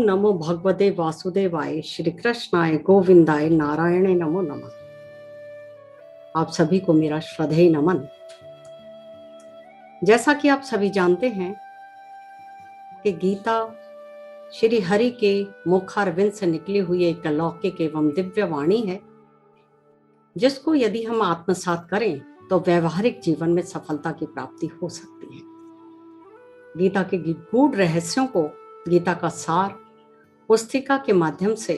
नमो भगवते वासुदेवाय, श्री कृष्णाय गोविंदाय, नारायणे नमो नमः। आप सभी को मेरा श्रद्धेय नमन। जैसा कि आप सभी जानते हैं कि गीता श्री हरि के मुखारविंद से निकली हुई एक अलौकिक एवं दिव्य वाणी है, जिसको यदि हम आत्मसात करें तो व्यवहारिक जीवन में सफलता की प्राप्ति हो सकती है। गीता के गूढ़ रहस्यों को, गीता का सार पुस्तिका के माध्यम से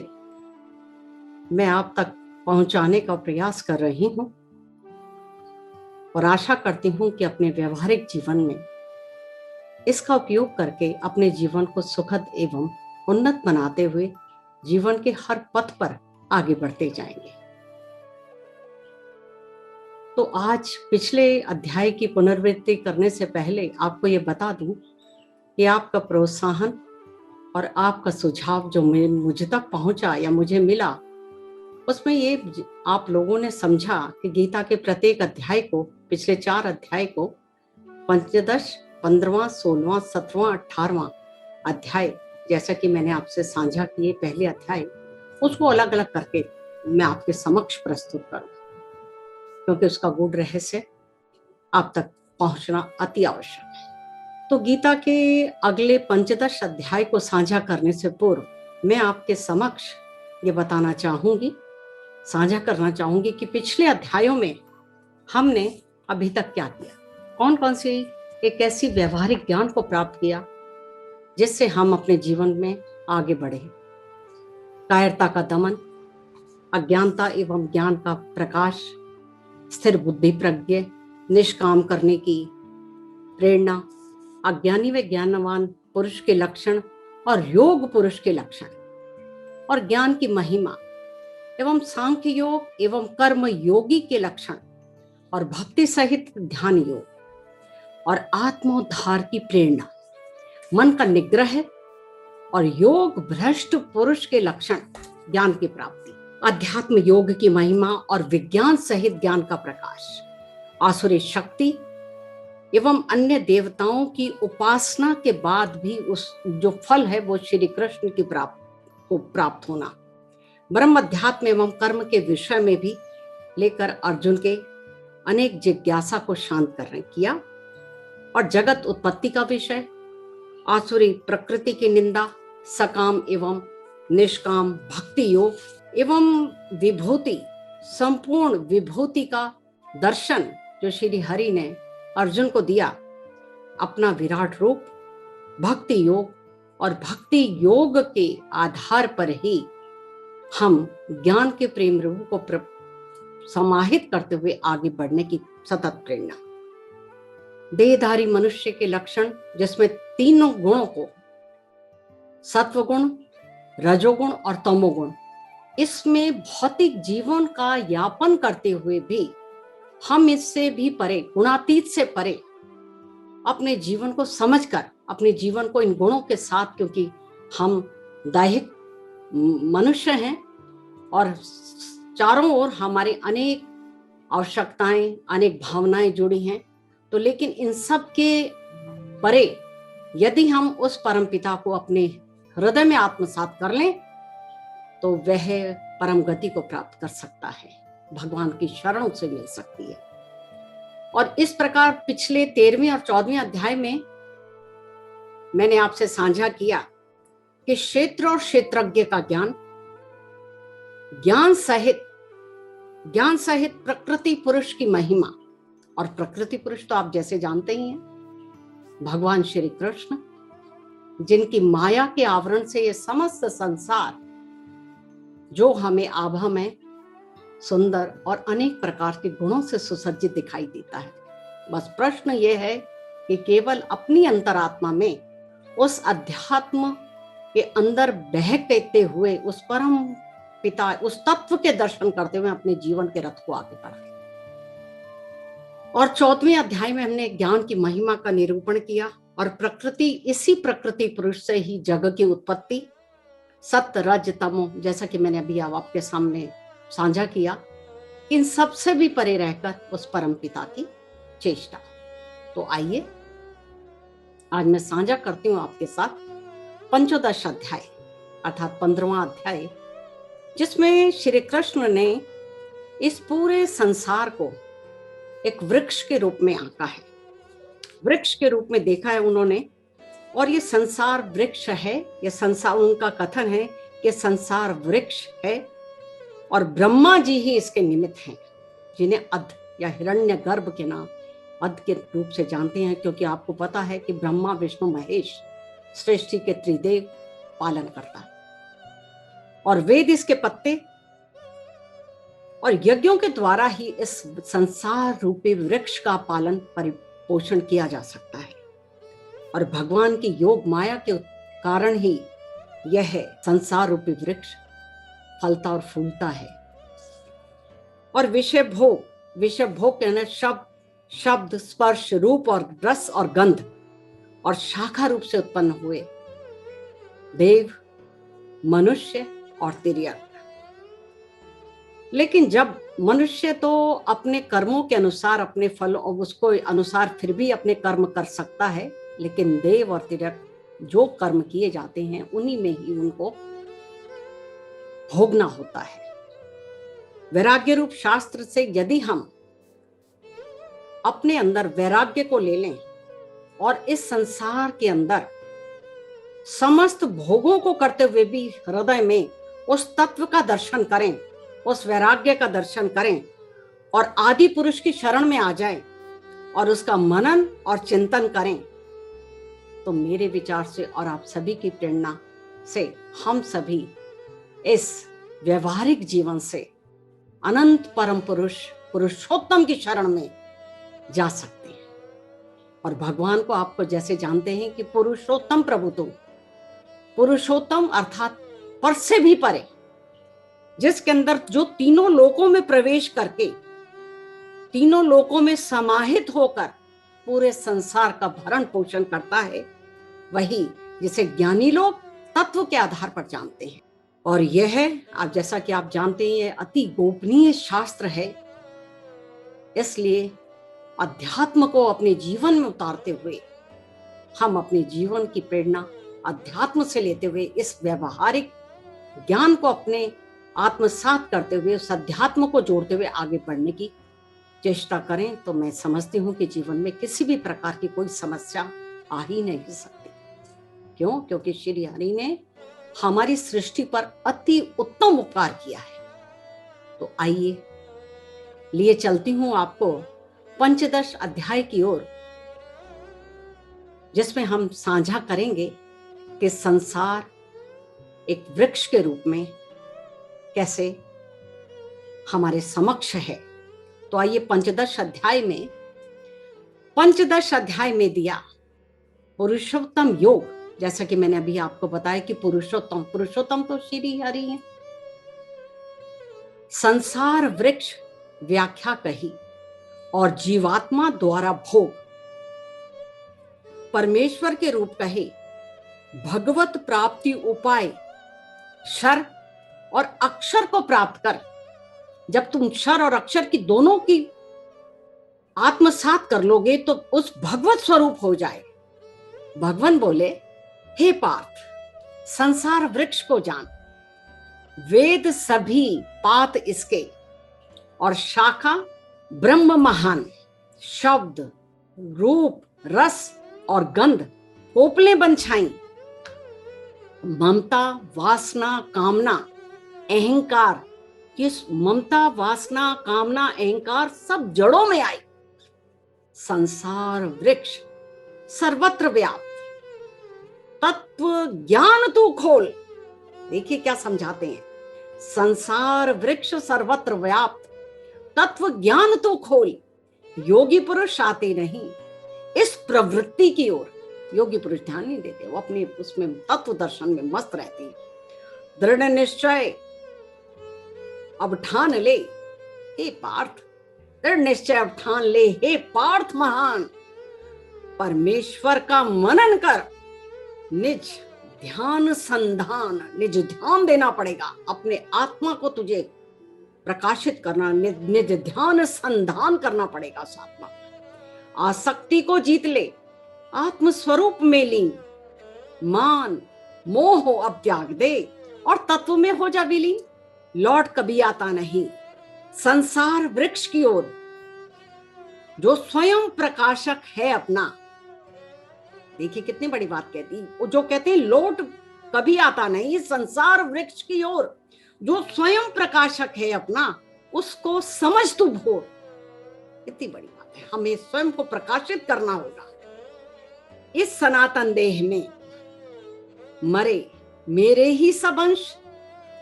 मैं आप तक पहुंचाने का प्रयास कर रही हूं और आशा करती हूं कि अपने व्यवहारिक जीवन में इसका उपयोग करके अपने जीवन को सुखद एवं उन्नत बनाते हुए जीवन के हर पथ पर आगे बढ़ते जाएंगे। तो आज पिछले अध्याय की पुनरावृत्ति करने से पहले आपको ये बता दूं कि आपका प्रोत्साहन और आपका सुझाव जो मुझ तक पहुंचा या मुझे मिला, उसमें ये आप लोगों ने समझा कि गीता के प्रत्येक अध्याय को, पिछले 4 अध्याय को पंचदश, 15वां, 16वां, 17वां, 18वां अध्याय, जैसा कि मैंने आपसे साझा किए पहले अध्याय, उसको अलग अलग करके मैं आपके समक्ष प्रस्तुत करूं, क्योंकि उसका गूढ़ रहस्य आप तक पहुंचना अति आवश्यक है। तो गीता के अगले पंचदश अध्याय को साझा करने से पूर्व मैं आपके समक्ष ये बताना चाहूंगी, साझा करना चाहूंगी कि पिछले अध्यायों में हमने अभी तक क्या किया, कौन कौन सी एक ऐसी व्यवहारिक ज्ञान को प्राप्त किया जिससे हम अपने जीवन में आगे बढ़े। कायरता का दमन, अज्ञानता एवं ज्ञान का प्रकाश, स्थिर बुद्धि प्रज्ञ, निष्काम करने की प्रेरणा, अज्ञानी व ज्ञानवान पुरुष के लक्षण और योग पुरुष के लक्षण, और ज्ञान की महिमा एवं सांख्य योग एवं कर्म योगी के लक्षण, और भक्ति सहित ध्यान योग और आत्मोद्धार की प्रेरणा, मन का निग्रह और योग भ्रष्ट पुरुष के लक्षण, ज्ञान की प्राप्ति, अध्यात्म योग की महिमा और विज्ञान सहित ज्ञान का प्रकाश, आसुरी शक्ति एवं अन्य देवताओं की उपासना के बाद भी उस जो फल है वो श्री कृष्ण की प्राप्त होना, ब्रह्म अध्यात्म एवं कर्म के विषय में भी लेकर अर्जुन के अनेक जिज्ञासा को शांत करने किया, और जगत उत्पत्ति का विषय, आसुरी प्रकृति की निंदा, सकाम एवं निष्काम भक्ति योग एवं विभूति, संपूर्ण विभूति का दर्शन जो श्री हरि ने अर्जुन को दिया, अपना विराट रूप, भक्ति योग, और भक्ति योग के आधार पर ही हम ज्ञान के प्रेम रूप को समाहित करते हुए आगे बढ़ने की सतत प्रेरणा, देहधारी मनुष्य के लक्षण जिसमें तीनों गुणों को, सत्वगुण, रजोगुण और तमोगुण, इसमें भौतिक जीवन का यापन करते हुए भी हम इससे भी परे, गुणातीत से परे अपने जीवन को समझकर, अपने जीवन को इन गुणों के साथ, क्योंकि हम दैहिक मनुष्य हैं और चारों ओर हमारी अनेक आवश्यकताएं, अनेक भावनाएं जुड़ी हैं, तो लेकिन इन सब के परे यदि हम उस परमपिता को अपने हृदय में आत्मसात कर लें तो वह परम गति को प्राप्त कर सकता है, भगवान की शरण से मिल सकती है। और इस प्रकार पिछले 13वें और 14वें अध्याय में मैंने आपसे साझा किया कि क्षेत्र और क्षेत्रज्ञ का ज्ञान, ज्ञान सहित प्रकृति पुरुष की महिमा, और प्रकृति पुरुष तो आप जैसे जानते ही हैं, भगवान श्री कृष्ण, जिनकी माया के आवरण से ये समस्त संसार जो हमें आभा में सुंदर और अनेक प्रकार के गुणों से सुसज्जित दिखाई देता है। बस प्रश्न ये है कि केवल अपनी अंतरात्मा में उस अध्यात्म के अंदर बहकते हुए उस परम पिता, उस तत्व के दर्शन करते हुए अपने जीवन के रथ को आगे बढ़ाए। और 14वें अध्याय में हमने ज्ञान की महिमा का निरूपण किया, और प्रकृति, इसी प्रकृति पुरुष से ही जग की उत्पत्ति, सत्य रज तमो, जैसा कि मैंने अभी आपके सामने साझा किया, इन सब से भी परे रहकर उस परम पिता की चेष्टा। तो आइए आज मैं साझा करती हूं आपके साथ पंचदश अध्याय, अर्थात 15वां अध्याय, जिसमें श्री कृष्ण ने इस पूरे संसार को एक वृक्ष के रूप में आंका है, वृक्ष के रूप में देखा है उन्होंने। और ये संसार वृक्ष है, ये संसार, उनका कथन है कि संसार वृक्ष है और ब्रह्मा जी ही इसके निमित्त हैं, जिन्हें अध या हिरण्य गर्भ के नाम अध के रूप से जानते हैं, क्योंकि आपको पता है कि ब्रह्मा विष्णु महेश सृष्टि के त्रिदेव पालन करता है और वेद इसके पत्ते और यज्ञों के द्वारा ही इस संसार रूपी वृक्ष का पालन परिपोषण किया जा सकता है। और भगवान की योग माया के कारण ही यह संसार रूपी वृक्ष फलता और फूलता है। और विषय भोग कहना शब्द स्पर्श रूप और रस और गंध और शाखा रूप से उत्पन्न हुए देव, मनुष्य और तिर्यक। लेकिन जब मनुष्य तो अपने कर्मों के अनुसार, अपने फलों उसको अनुसार फिर भी अपने कर्म कर सकता है, लेकिन देव और तिर्यक जो कर्म किए जाते हैं उन्हीं में ही उनको भोगना होता है। वैराग्य रूप शास्त्र से यदि हम अपने अंदर वैराग्य को ले लें और इस संसार के अंदर समस्त भोगों को करते हुए भी हृदय में उस तत्व का दर्शन करें, उस वैराग्य का दर्शन करें और आदि पुरुष की शरण में आ जाएं और उसका मनन और चिंतन करें, तो मेरे विचार से और आप सभी की प्रेरणा से हम सभी इस व्यवहारिक जीवन से अनंत परम पुरुष पुरुषोत्तम की शरण में जा सकते हैं। और भगवान को आपको जैसे जानते हैं कि पुरुषोत्तम प्रभु, तो पुरुषोत्तम अर्थात पर से भी परे, जिसके अंदर जो तीनों लोकों में प्रवेश करके, तीनों लोकों में समाहित होकर पूरे संसार का भरण पोषण करता है, वही जिसे ज्ञानी लोग तत्व के आधार पर जानते हैं। और यह है, आप जैसा कि आप जानते हैं, अति गोपनीय शास्त्र है। इसलिए अध्यात्म को अपने जीवन में उतारते हुए हम अपने जीवन की प्रेरणा अध्यात्म से लेते हुए इस व्यवहारिक ज्ञान को अपने आत्मसात करते हुए उस अध्यात्म को जोड़ते हुए आगे बढ़ने की चेष्टा करें, तो मैं समझती हूँ कि जीवन में किसी भी प्रकार की कोई समस्या आ ही नहीं सकती। क्यों? क्योंकि श्री हरि ने हमारी सृष्टि पर अति उत्तम उपकार किया है। तो आइए लिए चलती हूँ आपको पंचदश अध्याय की ओर, जिसमें हम साझा करेंगे कि संसार एक वृक्ष के रूप में कैसे हमारे समक्ष है। तो आइए पंचदश अध्याय में दिया पुरुषोत्तम योग, जैसा कि मैंने अभी आपको बताया कि पुरुषोत्तम तो श्री हरि हैं। संसार वृक्ष व्याख्या कही और जीवात्मा द्वारा भोग, परमेश्वर के रूप कहे, भगवत प्राप्ति उपाय, क्षर और अक्षर को प्राप्त कर। जब तुम क्षर और अक्षर की दोनों की आत्मसात कर लोगे तो उस भगवत स्वरूप हो जाए। भगवान बोले, हे पार्थ, संसार वृक्ष को जान, वेद सभी पात इसके और शाखा ब्रह्म महान, शब्द रूप रस और गंध कोपले बन छाई, ममता वासना कामना अहंकार, किस ममता वासना कामना अहंकार सब जड़ों में आई। संसार वृक्ष सर्वत्र व्याप्त, तत्व ज्ञान तू खोल। देखिए क्या समझाते हैं, संसार वृक्ष सर्वत्र व्याप्त, तत्व ज्ञान तो खोल। योगी पुरुष आते नहीं इस प्रवृत्ति की ओर। योगी पुरुष ध्यान नहीं देते, वो अपने उसमें तत्व दर्शन में मस्त रहते हैं। दृढ़ निश्चय अब ठान ले हे पार्थ, दृढ़ निश्चय अब ठान ले हे पार्थ महान, परमेश्वर का मनन कर, निज ध्यान संधान, निज ध्यान देना पड़ेगा। अपने आत्मा को तुझे प्रकाशित करना, निज ध्यान संधान करना पड़ेगा। उस आत्मा आसक्ति को जीत ले, आत्म स्वरूप में लीन, मान मोह अब त्याग दे और तत्व में हो जा विलीन। लौट कभी आता नहीं संसार वृक्ष की ओर, जो स्वयं प्रकाशक है अपना। देखिए कितनी बड़ी बात कहती, वो जो कहते हैं लौट कभी आता नहीं संसार वृक्ष की ओर, जो स्वयं प्रकाशक है अपना, उसको समझ तू भोर। कितनी बड़ी बात है, हमें स्वयं को प्रकाशित करना होगा। इस सनातन देह में मरे मेरे ही सब अंश,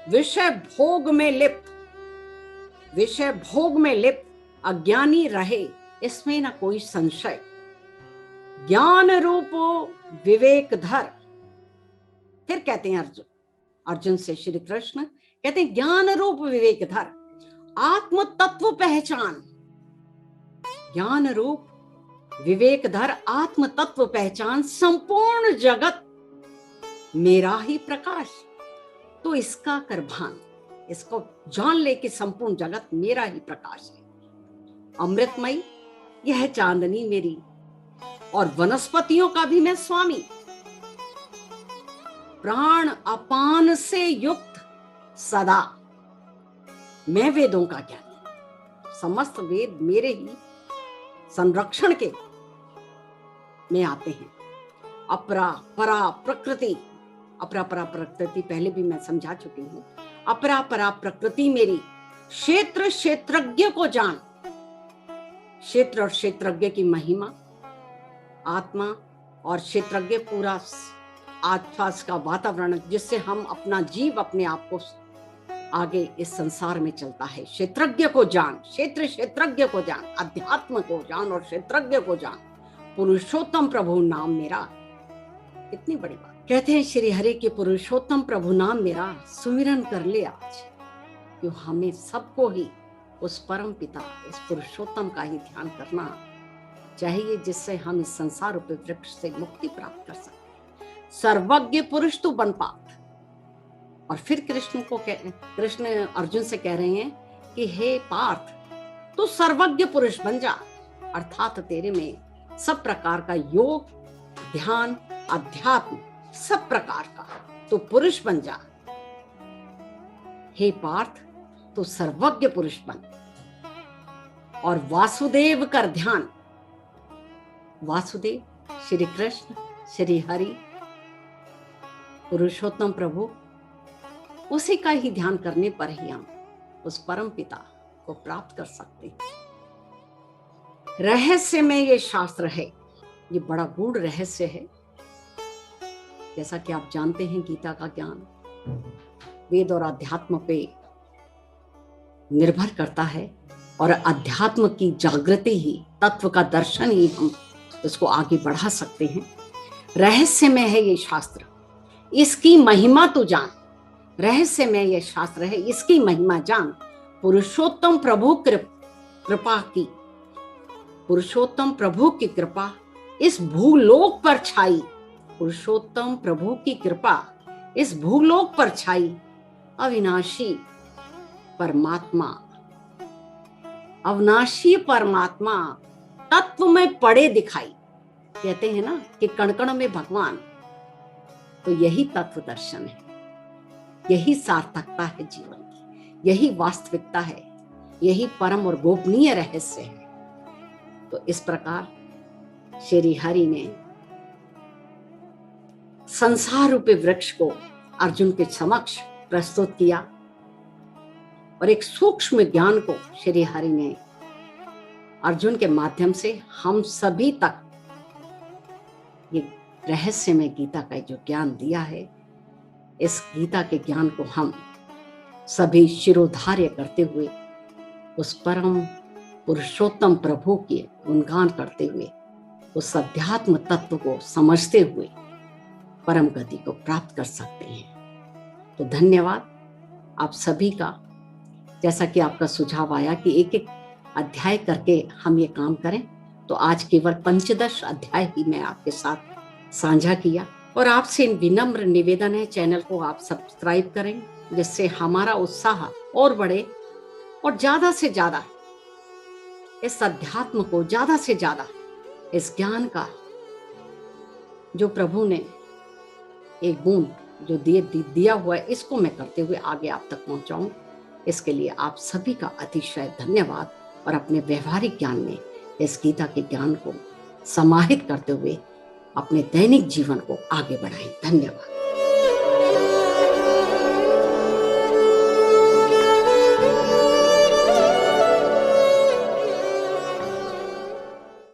विषय भोग में लिप्त, विषय भोग में लिप्त अज्ञानी रहे इसमें ना कोई संशय। ज्ञान रूपो विवेक धर। फिर कहते हैं अर्जुन से श्री कृष्ण कहते हैं ज्ञान रूप विवेक धर, आत्म तत्व पहचान। ज्ञान रूप विवेक धर आत्म तत्व पहचान, संपूर्ण जगत मेरा ही प्रकाश। तो इसका कर भान, इसको जान ले कि संपूर्ण जगत मेरा ही प्रकाश है। अमृतमयी यह चांदनी मेरी, और वनस्पतियों का भी मैं स्वामी। प्राण अपान से युक्त सदा, मैं वेदों का ज्ञानी। समस्त वेद मेरे ही संरक्षण के में आते हैं। अपरा परा प्रकृति, अपरा परा प्रकृति पहले भी मैं समझा चुकी हूं। अपरा परा प्रकृति मेरी, क्षेत्र क्षेत्रज्ञ को जान। क्षेत्र और क्षेत्रज्ञ की महिमा, आत्मा और क्षेत्रज्ञ पूरा आसपास का वातावरण, जिससे हम अपना जीव अपने आप को आगे इस संसार में चलता है। क्षेत्रज्ञ को जान, क्षेत्र क्षेत्रज्ञ को जान, अध्यात्म को जान और क्षेत्रज्ञ को जान। पुरुषोत्तम प्रभु नाम मेरा। इतनी बड़ी बात कहते हैं श्री हरि के पुरुषोत्तम प्रभु नाम मेरा, सुमिरन कर ले आज। क्यों हमें सबको ही उस परम पिता, इस पुरुषोत्तम का ही ध्यान करना चाहिए, जिससे हम इस संसार रूपी वृक्ष से मुक्ति प्राप्त कर सकते। सर्वज्ञ पुरुष तू बन पात। और फिर कृष्ण अर्जुन से कह रहे हैं कि हे पार्थ, तू सर्वज्ञ पुरुष बन जा, अर्थात तेरे में सब प्रकार का योग, ध्यान, अध्यात्म, सब प्रकार का तू पुरुष बन जा। हे पार्थ, तू सर्वज्ञ पुरुष बन और वासुदेव कर ध्यान। वासुदेव श्री कृष्ण, श्री हरि, पुरुषोत्तम प्रभु, उसी का ही ध्यान करने पर ही हम उस परम पिता को प्राप्त कर सकते हैं। रहस्य में ये शास्त्र है, ये बड़ा गूढ़ रहस्य है। जैसा कि आप जानते हैं, गीता का ज्ञान वेद और अध्यात्म पे निर्भर करता है, और अध्यात्म की जागृति ही, तत्व का दर्शन ही हम उसको आगे बढ़ा सकते हैं। रहस्य में है ये शास्त्र, इसकी महिमा तू जान। रहस्य में ये शास्त्र है, इसकी महिमा जान। पुरुषोत्तम प्रभु कृपा की, पुरुषोत्तम प्रभु की कृपा इस भूलोक पर छाई। पुरुषोत्तम प्रभु की कृपा इस भूलोक पर छाई। अविनाशी परमात्मा, अविनाशी परमात्मा तत्व में पड़े दिखाई। कहते हैं ना कि कण कण में भगवान, तो यही तत्व दर्शन है, यही सार्थकता है जीवन की, यही वास्तविकता है, यही परम और गोपनीय रहस्य है। तो इस प्रकार श्री हरि ने संसार रूपी वृक्ष को अर्जुन के समक्ष प्रस्तुत किया, और एक सूक्ष्म ज्ञान को श्री हरि ने अर्जुन के माध्यम से हम सभी तक ये रहस्य में गीता का जो ज्ञान दिया है, इस गीता के ज्ञान को हम सभी शिरोधार्य करते हुए उस परम पुरुषोत्तम प्रभु के गुणगान करते हुए, उस अध्यात्म तत्व को समझते हुए परम गति को प्राप्त कर सकते हैं। तो धन्यवाद आप सभी का। जैसा कि आपका सुझाव आया कि एक एक अध्याय करके हम ये काम करें, तो आज केवल 15 अध्याय ही मैं आपके साथ साझा किया। और आपसे विनम्र निवेदन है, चैनल को आप सब्सक्राइब करें, जिससे हमारा उत्साह और बढ़े, और ज्यादा से ज्यादा इस अध्यात्म को, ज्यादा से ज्यादा इस ज्ञान का जो प्रभु ने एक बूंद जो दिया हुआ है इसको मैं करते हुए आगे आप तक पहुंचाऊं। इसके लिए आप सभी का अतिशय धन्यवाद, और अपने व्यवहारिक ज्ञान में इस गीता के ज्ञान को समाहित करते हुए अपने दैनिक जीवन को आगे बढ़ाएं। धन्यवाद।